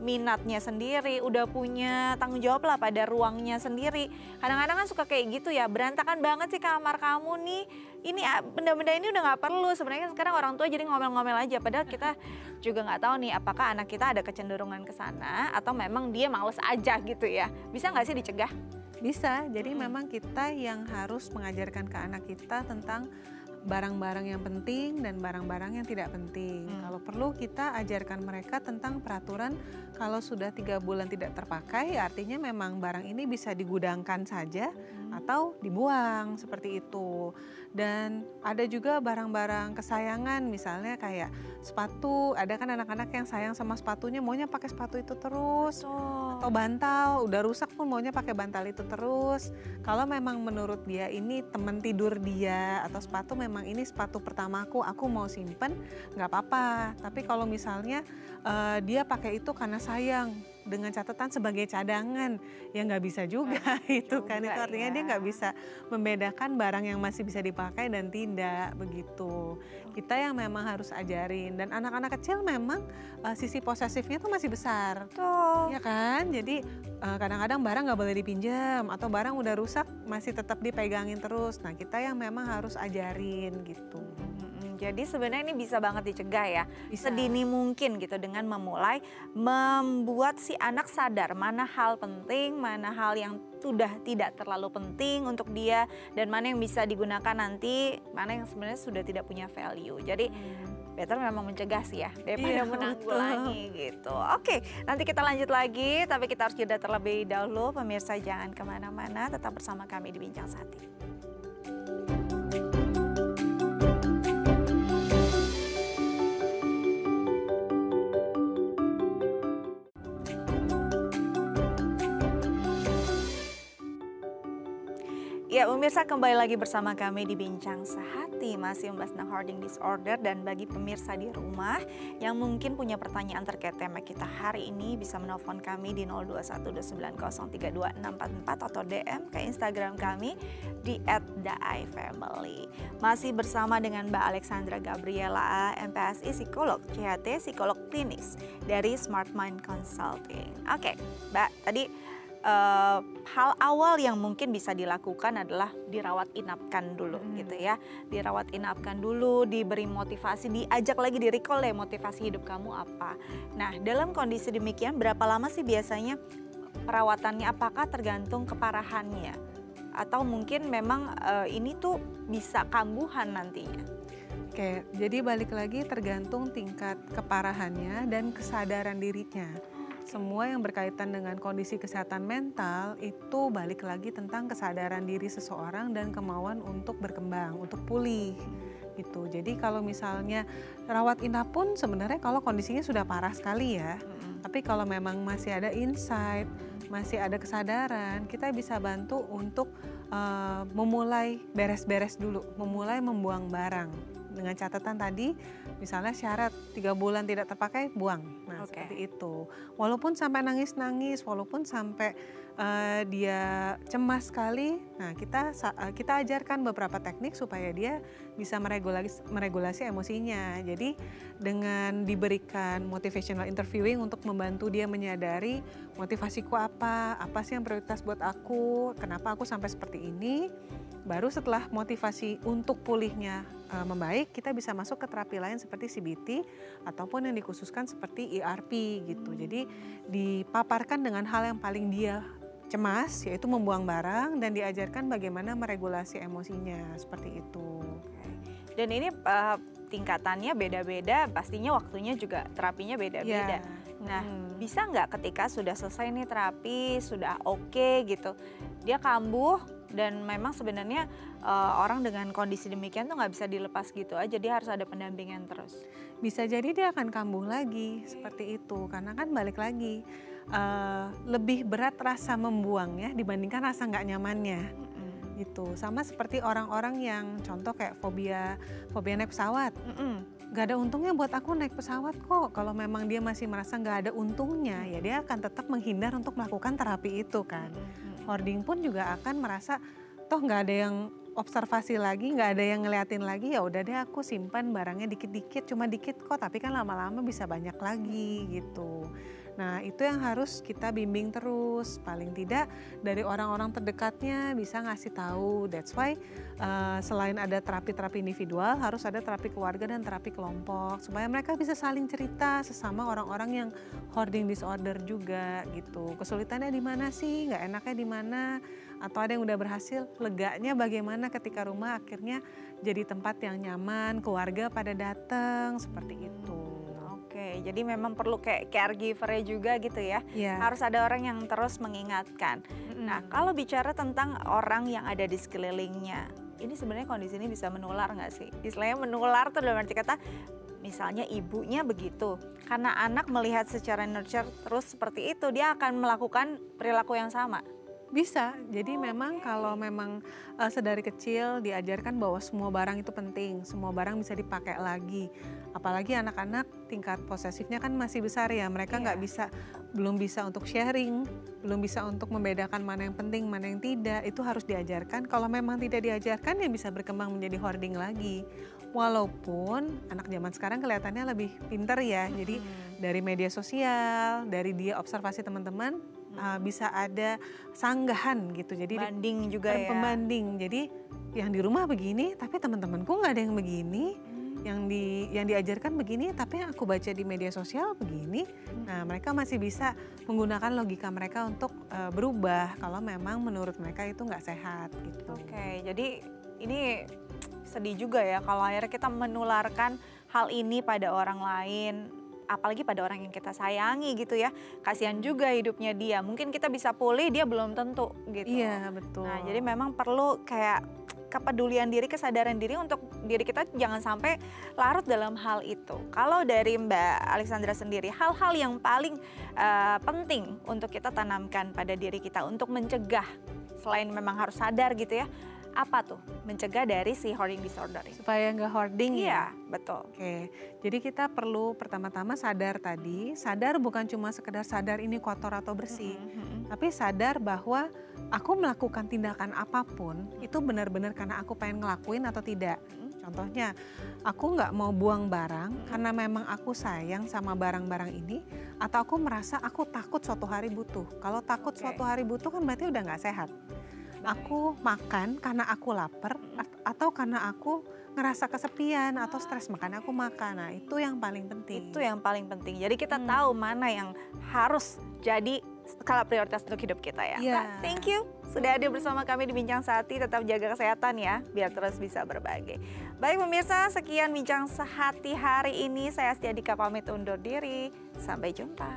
minatnya sendiri, udah punya tanggung jawab lah pada ruangnya sendiri. Kadang-kadang kan suka kayak gitu ya, berantakan banget sih kamar kamu nih, ini benda-benda ini udah nggak perlu. Sebenarnya sekarang orang tua jadi ngomel-ngomel aja, padahal kita juga nggak tahu nih apakah anak kita ada kecenderungan ke sana atau memang dia males aja gitu ya. Bisa nggak sih dicegah? Bisa, jadi memang kita yang harus mengajarkan ke anak kita tentang barang-barang yang penting dan barang-barang yang tidak penting. Kalau perlu kita ajarkan mereka tentang peraturan kalau sudah 3 bulan tidak terpakai, artinya memang barang ini bisa digudangkan saja atau dibuang seperti itu. Dan ada juga barang-barang kesayangan, misalnya kayak sepatu. Ada kan anak-anak yang sayang sama sepatunya, maunya pakai sepatu itu terus. Atau bantal, udah rusak pun maunya pakai bantal itu terus. Kalau memang menurut dia ini teman tidur dia atau sepatu memang ini sepatu pertamaku, aku mau simpen, nggak apa-apa. Tapi kalau misalnya dia pakai itu karena sayang, dengan catatan sebagai cadangan, ya nggak bisa juga itu kan. Itu artinya dia nggak bisa membedakan barang yang masih bisa dipakai dan tidak, begitu. Kita yang memang harus ajarin, dan anak-anak kecil memang sisi posesifnya tuh masih besar. Betul. Ya kan, jadi kadang-kadang barang nggak boleh dipinjam atau barang udah rusak masih tetap dipegangin terus. Nah, kita yang memang harus ajarin gitu. Jadi sebenarnya ini bisa banget dicegah ya, Bisa. sedini mungkin gitu, dengan memulai membuat si anak sadar mana hal penting, mana hal yang sudah tidak terlalu penting untuk dia, dan mana yang bisa digunakan nanti, mana yang sebenarnya sudah tidak punya value. Jadi better memang mencegah sih ya, daripada menanggulangi gitu. Oke, nanti kita lanjut lagi, tapi kita harus jeda terlebih dahulu. Pemirsa jangan kemana-mana, tetap bersama kami di Bincang Sehati. Ya, pemirsa kembali lagi bersama kami di Bincang Sehati, masih membahas tentang hoarding disorder. Dan bagi pemirsa di rumah yang mungkin punya pertanyaan terkait tema kita hari ini, bisa menelpon kami di 0212903244 atau DM ke Instagram kami di @daifamily. Masih bersama dengan Mbak Alexandra Gabriela, MPSI Psikolog, CHT Psikolog Klinis dari Smart Mind Consulting. Oke, Mbak, tadi hal awal yang mungkin bisa dilakukan adalah dirawat inapkan dulu gitu ya. Dirawat inapkan dulu, diberi motivasi, diajak lagi, di-recall deh motivasi hidup kamu apa. Nah, dalam kondisi demikian berapa lama sih biasanya perawatannya? Apakah tergantung keparahannya? Atau mungkin memang ini tuh bisa kambuhan nantinya? Oke, jadi balik lagi tergantung tingkat keparahannya dan kesadaran dirinya. Semua yang berkaitan dengan kondisi kesehatan mental itu balik lagi tentang kesadaran diri seseorang dan kemauan untuk berkembang, untuk pulih gitu. Jadi kalau misalnya rawat inap pun sebenarnya kalau kondisinya sudah parah sekali ya, tapi kalau memang masih ada insight, masih ada kesadaran, kita bisa bantu untuk memulai beres-beres dulu, memulai membuang barang. Dengan catatan tadi, misalnya syarat 3 bulan tidak terpakai, buang. Nah, seperti itu. Walaupun sampai nangis-nangis, walaupun sampai dia cemas sekali, nah kita ajarkan beberapa teknik supaya dia bisa meregulasi emosinya. Jadi dengan diberikan motivational interviewing untuk membantu dia menyadari motivasiku apa sih yang prioritas buat aku, kenapa aku sampai seperti ini. Baru setelah motivasi untuk pulihnya membaik, kita bisa masuk ke terapi lain seperti CBT ataupun yang dikhususkan seperti ERP gitu. Jadi dipaparkan dengan hal yang paling dia cemas, yaitu membuang barang, dan diajarkan bagaimana meregulasi emosinya seperti itu. Dan ini tingkatannya beda-beda, pastinya waktunya juga terapinya beda-beda. Nah, bisa nggak ketika sudah selesai nih terapi, sudah oke gitu, dia kambuh dan memang sebenarnya orang dengan kondisi demikian tuh nggak bisa dilepas gitu aja, dia harus ada pendampingan terus. Bisa jadi dia akan kambuh lagi seperti itu, karena kan balik lagi lebih berat rasa membuangnya dibandingkan rasa nggak nyamannya. Gitu. Sama seperti orang-orang yang contoh kayak fobia naik pesawat. nggak ada untungnya buat aku naik pesawat kok. Kalau memang dia masih merasa nggak ada untungnya, ya dia akan tetap menghindar untuk melakukan terapi itu kan. Hoarding pun juga akan merasa toh nggak ada yang observasi lagi, nggak ada yang ngeliatin lagi, ya udah deh aku simpan barangnya dikit-dikit, cuma dikit kok, tapi kan lama-lama bisa banyak lagi gitu. Nah itu yang harus kita bimbing terus, paling tidak dari orang-orang terdekatnya bisa ngasih tahu. That's why selain ada terapi-terapi individual, harus ada terapi keluarga dan terapi kelompok, supaya mereka bisa saling cerita sesama orang-orang yang hoarding disorder juga gitu. Kesulitannya di mana sih, nggak enaknya di mana, atau ada yang udah berhasil, leganya bagaimana ketika rumah akhirnya jadi tempat yang nyaman, keluarga pada datang, seperti itu. Oke, jadi memang perlu kayak caregiver juga gitu ya. Iya. Harus ada orang yang terus mengingatkan. Nah, kalau bicara tentang orang yang ada di sekelilingnya, ini sebenarnya kondisi ini bisa menular nggak sih? Istilahnya menular tuh dalam arti kata, misalnya ibunya begitu, karena anak melihat secara nurture terus seperti itu, dia akan melakukan perilaku yang sama. Bisa, jadi memang kalau memang sedari kecil diajarkan bahwa semua barang itu penting, semua barang bisa dipakai lagi. Apalagi anak-anak tingkat posesifnya kan masih besar ya, mereka nggak bisa, belum bisa untuk sharing, belum bisa untuk membedakan mana yang penting, mana yang tidak, itu harus diajarkan. Kalau memang tidak diajarkan ya bisa berkembang menjadi hoarding lagi. Walaupun anak zaman sekarang kelihatannya lebih pinter ya, jadi dari media sosial, dari dia observasi teman-teman, bisa ada sanggahan gitu, jadi Banding juga ya. pembanding. Jadi yang di rumah begini, tapi teman-temanku nggak ada yang begini, yang diajarkan begini, tapi yang aku baca di media sosial begini. Nah, mereka masih bisa menggunakan logika mereka untuk berubah kalau memang menurut mereka itu nggak sehat gitu. Oke, jadi ini sedih juga ya kalau akhirnya kita menularkan hal ini pada orang lain. Apalagi pada orang yang kita sayangi gitu ya, kasihan juga hidupnya dia, mungkin kita bisa pulih, dia belum tentu gitu. Iya betul. Nah jadi memang perlu kayak kepedulian diri, kesadaran diri untuk diri kita jangan sampai larut dalam hal itu. Kalau dari Mbak Alexandra sendiri, hal-hal yang paling penting untuk kita tanamkan pada diri kita untuk mencegah, selain memang harus sadar gitu ya, apa tuh mencegah dari si hoarding disorder ini? Supaya nggak hoarding ya? Iya, betul. Oke, jadi kita perlu pertama-tama sadar tadi, sadar bukan cuma sekedar sadar ini kotor atau bersih, tapi sadar bahwa aku melakukan tindakan apapun itu benar-benar karena aku pengen ngelakuin atau tidak. Contohnya, aku nggak mau buang barang karena memang aku sayang sama barang-barang ini, atau aku merasa aku takut suatu hari butuh. Kalau takut suatu hari butuh kan berarti udah nggak sehat. Aku makan karena aku lapar atau karena aku ngerasa kesepian atau stres, makanya aku makan. Nah itu yang paling penting. Itu yang paling penting. Jadi kita tahu mana yang harus jadi skala prioritas untuk hidup kita ya. Iya. Mbak, thank you sudah hadir bersama kami di Bincang Sehati. Tetap jaga kesehatan ya, biar terus bisa berbagi. Baik pemirsa, sekian Bincang Sehati hari ini. Saya Astia Dika pamit undur diri. Sampai jumpa.